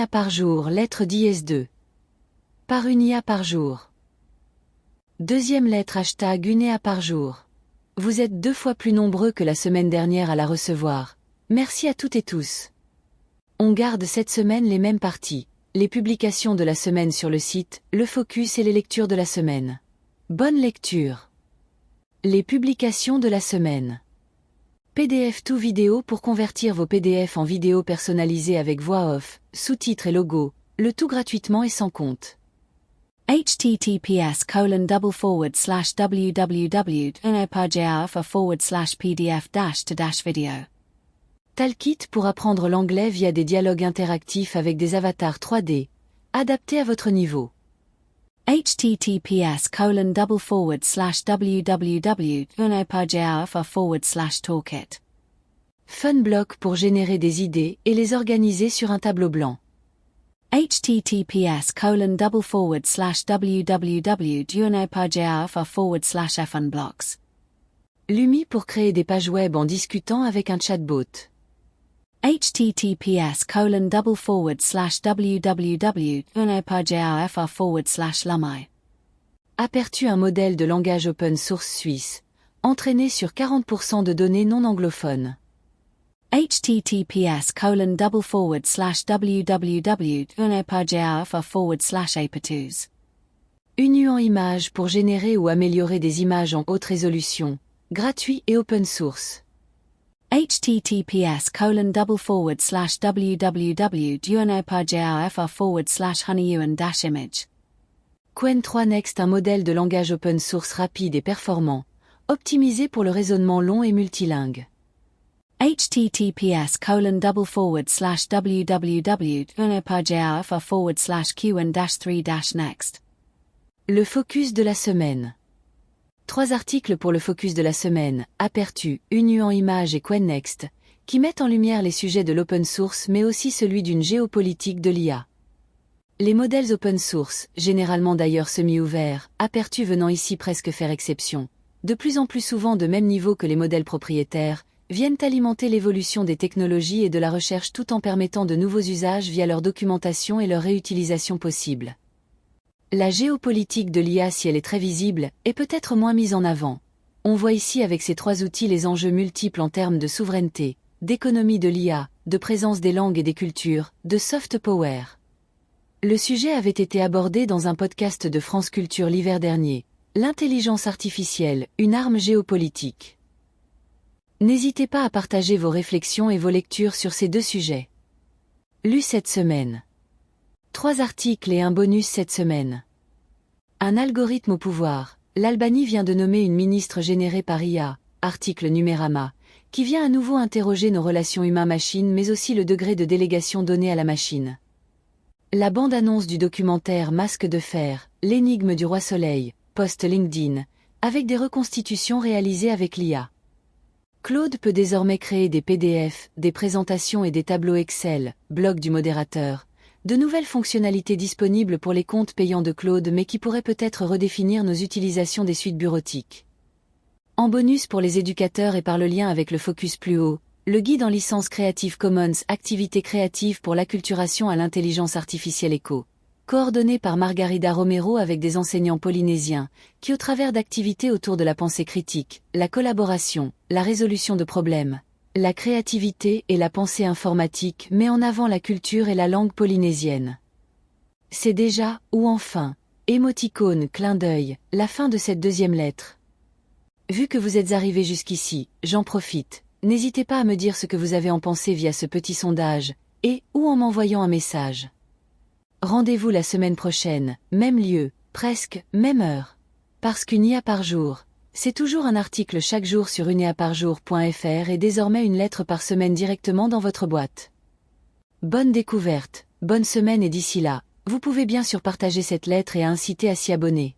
IA par jour, lettre d'IS2. Par une IA par jour. Deuxième lettre hashtag une IA par jour. Vous êtes 2 fois plus nombreux que la semaine dernière à la recevoir. Merci à toutes et tous. On garde cette semaine les mêmes parties, les publications de la semaine sur le site, le focus et les lectures de la semaine. Bonne lecture. Les publications de la semaine. PDF tout vidéo pour convertir vos PDF en vidéos personnalisées avec voix off, sous-titres et logos, le tout gratuitement et sans compte. https://www.pdf-to-video. Talkit pour apprendre l'anglais via des dialogues interactifs avec des avatars 3D, adaptés à votre niveau. https://www.pdf-to-toolkit. Funblock pour générer des idées et les organiser sur un tableau blanc. https://www.pdf-to-funblocks. Lumi pour créer des pages web en discutant avec un chatbot. https://www.pdf-to-lumi. Aperçu un modèle de langage open source suisse, entraîné sur 40% de données non anglophones. https://www.pdf-to-apertus. Une en image pour générer ou améliorer des images en haute résolution, gratuit et open source. https://www.pdf-to-honeyyuan-image. Qwen 3 Next, un modèle de langage open source rapide et performant, optimisé pour le raisonnement long et multilingue. https://www.pdf-to-qwen-3-next. Le focus de la semaine. 3 articles pour le focus de la semaine, Aperçu, une en image et Qwen Next, qui mettent en lumière les sujets de l'open source mais aussi celui d'une géopolitique de l'IA. Les modèles open source, généralement d'ailleurs semi-ouverts, Aperçu venant ici presque faire exception, de plus en plus souvent de même niveau que les modèles propriétaires, viennent alimenter l'évolution des technologies et de la recherche tout en permettant de nouveaux usages via leur documentation et leur réutilisation possible. La géopolitique de l'IA, si elle est très visible, est peut-être moins mise en avant. On voit ici avec ces 3 outils les enjeux multiples en termes de souveraineté, d'économie de l'IA, de présence des langues et des cultures, de soft power. Le sujet avait été abordé dans un podcast de France Culture l'hiver dernier, l'intelligence artificielle, une arme géopolitique. N'hésitez pas à partager vos réflexions et vos lectures sur ces 2 sujets. Lu cette semaine. 3 articles et un bonus cette semaine. Un algorithme au pouvoir. L'Albanie vient de nommer une ministre générée par IA, article Numérama, qui vient à nouveau interroger nos relations humain-machine mais aussi le degré de délégation donné à la machine. La bande-annonce du documentaire Masque de fer, l'énigme du roi Soleil, post LinkedIn, avec des reconstitutions réalisées avec l'IA. Claude peut désormais créer des PDF, des présentations et des tableaux Excel, blog du modérateur, de nouvelles fonctionnalités disponibles pour les comptes payants de Claude mais qui pourraient peut-être redéfinir nos utilisations des suites bureautiques. En bonus pour les éducateurs et par le lien avec le focus plus haut, le guide en licence Creative Commons Activités créatives pour l'acculturation à l'intelligence artificielle ECHO, coordonné par Margarida Romero avec des enseignants polynésiens, qui au travers d'activités autour de la pensée critique, la collaboration, la résolution de problèmes, la créativité et la pensée informatique met en avant la culture et la langue polynésienne. C'est déjà, ou enfin, émoticône, clin d'œil, la fin de cette 2e lettre. Vu que vous êtes arrivé jusqu'ici, j'en profite, n'hésitez pas à me dire ce que vous avez en pensé via ce petit sondage, et ou en m'envoyant un message. Rendez-vous la semaine prochaine, même lieu, presque, même heure. Parce qu'une IA par jour, c'est toujours un article chaque jour sur uneaparjour.fr et désormais une lettre par semaine directement dans votre boîte. Bonne découverte, bonne semaine et d'ici là, vous pouvez bien sûr partager cette lettre et inciter à s'y abonner.